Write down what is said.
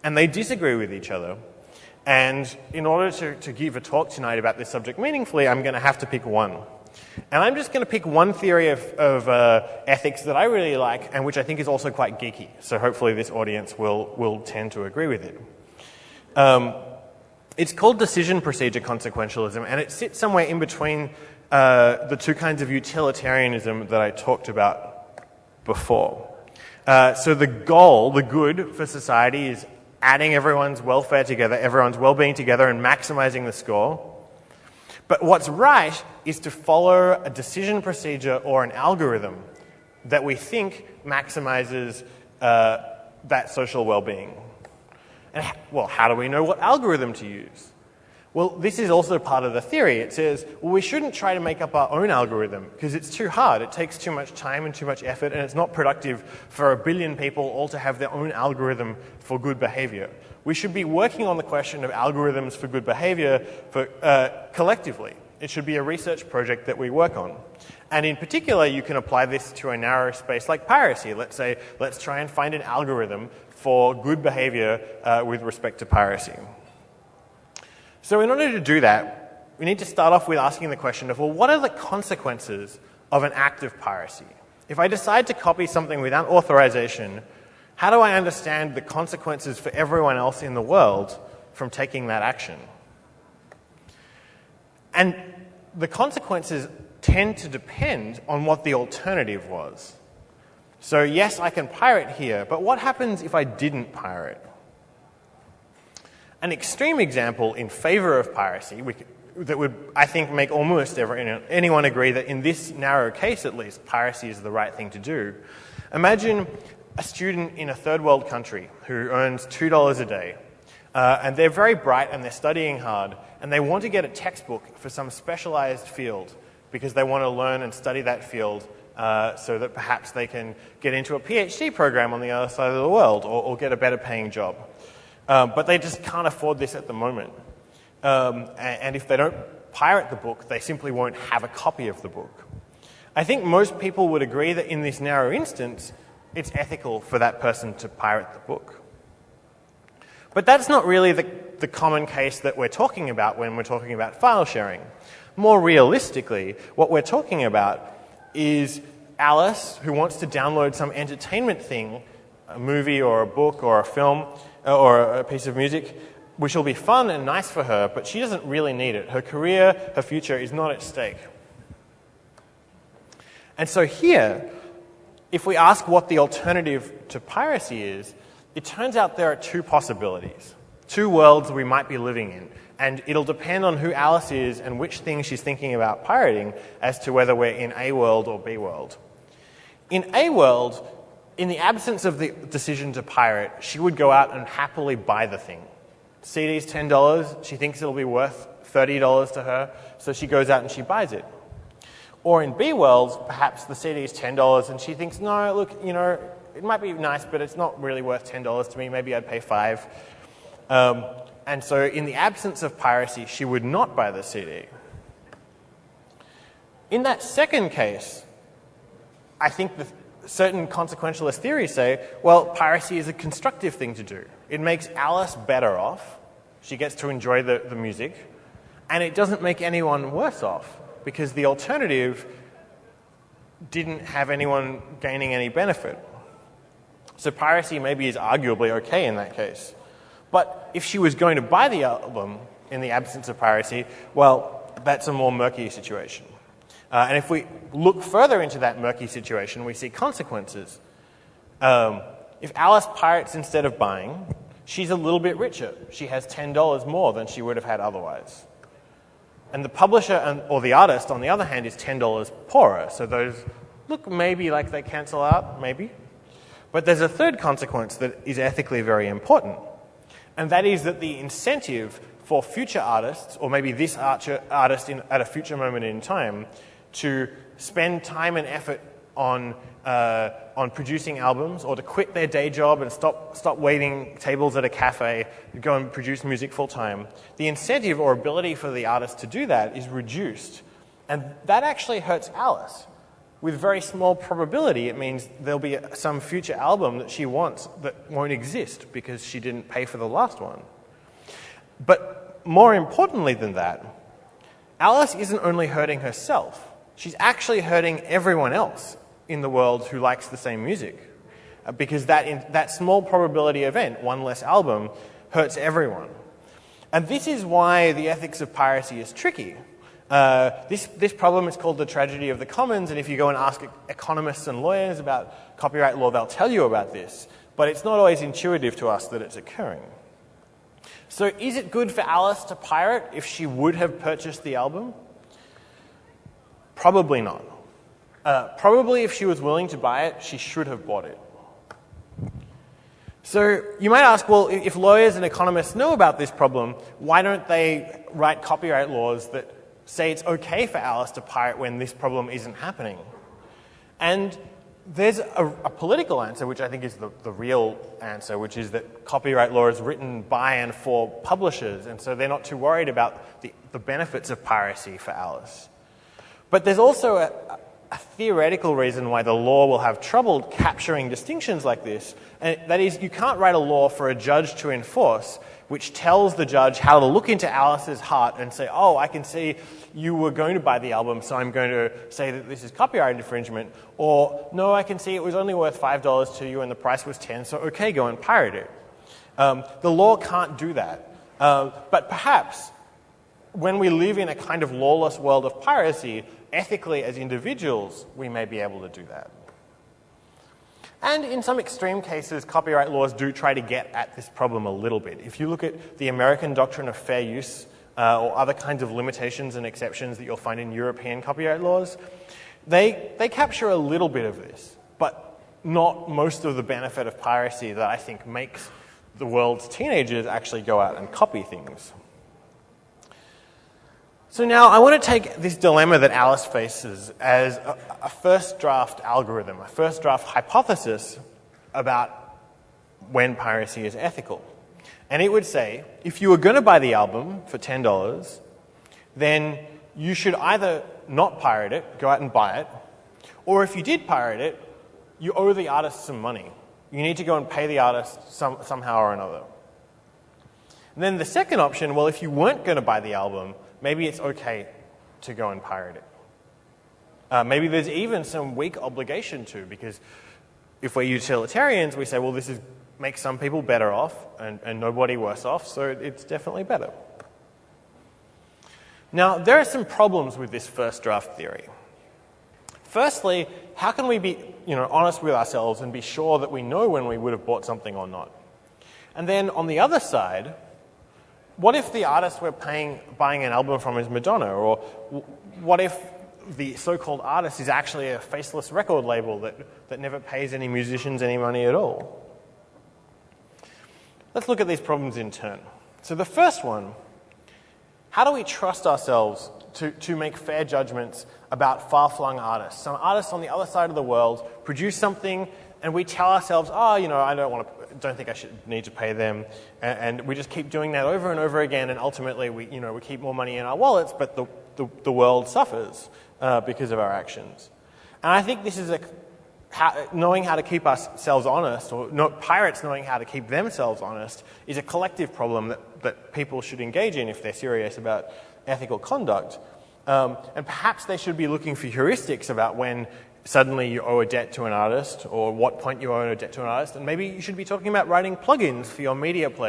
and they disagree with each other. And in order to give a talk tonight about this subject meaningfully, I'm going to have to pick one. And I'm just going to pick one theory of ethics that I really like and which I think is also quite geeky. So hopefully this audience will tend to agree with it. It's called decision procedure consequentialism, and it sits somewhere in between the two kinds of utilitarianism that I talked about before. So the goal, the good for society, is adding everyone's welfare together, everyone's well-being together, and maximizing the score. But what's right is to follow a decision procedure or an algorithm that we think maximizes that social well-being. And well, how do we know what algorithm to use? Well, this is also part of the theory. It says, well, we shouldn't try to make up our own algorithm because it's too hard. It takes too much time and too much effort, and it's not productive for 1 billion people all to have their own algorithm for good behavior. We should be working on the question of algorithms for good behavior collectively. It should be a research project that we work on. And in particular, you can apply this to a narrow space like piracy. Let's say, let's try and find an algorithm for good behavior with respect to piracy. So in order to do that, we need to start off with asking the question of, well, what are the consequences of an act of piracy? If I decide to copy something without authorization, how do I understand the consequences for everyone else in the world from taking that action? And the consequences tend to depend on what the alternative was. So yes, I can pirate here, but what happens if I didn't pirate? An extreme example in favor of piracy that would, I think, make almost anyone agree that in this narrow case at least, piracy is the right thing to do. Imagine a student in a third world country who earns $2 a day, and they're very bright and they're studying hard, and they want to get a textbook for some specialized field because they want to learn and study that field so that perhaps they can get into a PhD program on the other side of the world or get a better paying job. But they just can't afford this at the moment. And if they don't pirate the book, they simply won't have a copy of the book. I think most people would agree that in this narrow instance, it's ethical for that person to pirate the book. But that's not really the common case that we're talking about when we're talking about file sharing. More realistically, what we're talking about is Alice, who wants to download some entertainment thing, a movie or a book or a film or a piece of music, which will be fun and nice for her, but she doesn't really need it. Her career, her future is not at stake. And so here, if we ask what the alternative to piracy is, it turns out there are two possibilities, two worlds we might be living in. And it'll depend on who Alice is and which thing she's thinking about pirating as to whether we're in A world or B world. In A world, in the absence of the decision to pirate, she would go out and happily buy the thing. CD's $10, she thinks it'll be worth $30 to her, so she goes out and she buys it. Or in B world, perhaps the CD is $10 and she thinks, no, look, you know, it might be nice, but it's not really worth $10 to me, maybe I'd pay $5. And so in the absence of piracy, she would not buy the CD. In that second case, I think certain consequentialist theories say, well, piracy is a constructive thing to do. It makes Alice better off. She gets to enjoy the music. And it doesn't make anyone worse off because the alternative didn't have anyone gaining any benefit. So piracy maybe is arguably okay in that case. But if she was going to buy the album in the absence of piracy, well, that's a more murky situation. And if we look further into that murky situation, we see consequences. If Alice pirates instead of buying, she's a little bit richer. She has $10 more than she would have had otherwise. And the publisher or the artist, on the other hand, is $10 poorer. So those look maybe like they cancel out, maybe. But there's a third consequence that is ethically very important. And that is that the incentive for future artists, or maybe this artist at a future moment in time, to spend time and effort on producing albums, or to quit their day job and stop waiting tables at a cafe and go and produce music full time, the incentive or ability for the artist to do that is reduced. And that actually hurts Alice. with very small probability, it means there'll be some future album that she wants that won't exist because she didn't pay for the last one. But more importantly than that, Alice isn't only hurting herself. She's actually hurting everyone else in the world who likes the same music. Because that small probability event, one less album, hurts everyone. And this is why the ethics of piracy is tricky. This problem is called the tragedy of the commons, and if you go and ask economists and lawyers about copyright law, they'll tell you about this. But it's not always intuitive to us that it's occurring. So is it good for Alice to pirate if she would have purchased the album? Probably not. Probably if she was willing to buy it, she should have bought it. So you might ask, well, if lawyers and economists know about this problem, why don't they write copyright laws that say it's okay for Alice to pirate when this problem isn't happening? And there's a political answer, which I think is the real answer, which is that copyright law is written by and for publishers, and so they're not too worried about the benefits of piracy for Alice. But there's also a theoretical reason why the law will have trouble capturing distinctions like this, and that is you can't write a law for a judge to enforce which tells the judge how to look into Alice's heart and say, oh, I can see you were going to buy the album, so I'm going to say that this is copyright infringement, or no, I can see it was only worth $5 to you and the price was $10, so okay, go and pirate it. The law can't do that. But perhaps when we live in a kind of lawless world of piracy, ethically as individuals, we may be able to do that. And in some extreme cases, copyright laws do try to get at this problem a little bit. If you look at the American doctrine of fair use or other kinds of limitations and exceptions that you'll find in European copyright laws, they capture a little bit of this, but not most of the benefit of piracy that I think makes the world's teenagers actually go out and copy things. So now I want to take this dilemma that Alice faces as a first draft algorithm, a first draft hypothesis about when piracy is ethical. And it would say, if you were going to buy the album for $10, then you should either not pirate it, go out and buy it, or if you did pirate it, you owe the artist some money. You need to go and pay the artist somehow or another. And then the second option, well, if you weren't going to buy the album, maybe it's okay to go and pirate it. Maybe there's even some weak obligation to, because if we're utilitarians, we say, well, this makes some people better off and nobody worse off, so it's definitely better. Now, there are some problems with this first draft theory. Firstly, how can we be honest with ourselves and be sure that we know when we would have bought something or not? And then on the other side, what if the artist we're buying an album from is Madonna? Or what if the so-called artist is actually a faceless record label that never pays any musicians any money at all? Let's look at these problems in turn. So the first one, how do we trust ourselves to make fair judgments about far-flung artists? Some artists on the other side of the world produce something and we tell ourselves, I don't think I need to pay them, and we just keep doing that over and over again, and ultimately we keep more money in our wallets, but the world suffers because of our actions. And I think this is knowing how to keep ourselves honest, or pirates knowing how to keep themselves honest, is a collective problem that people should engage in if they're serious about ethical conduct. And perhaps they should be looking for heuristics about when suddenly you owe a debt to an artist, or what point you owe a debt to an artist, and maybe you should be talking about writing plugins for your media player.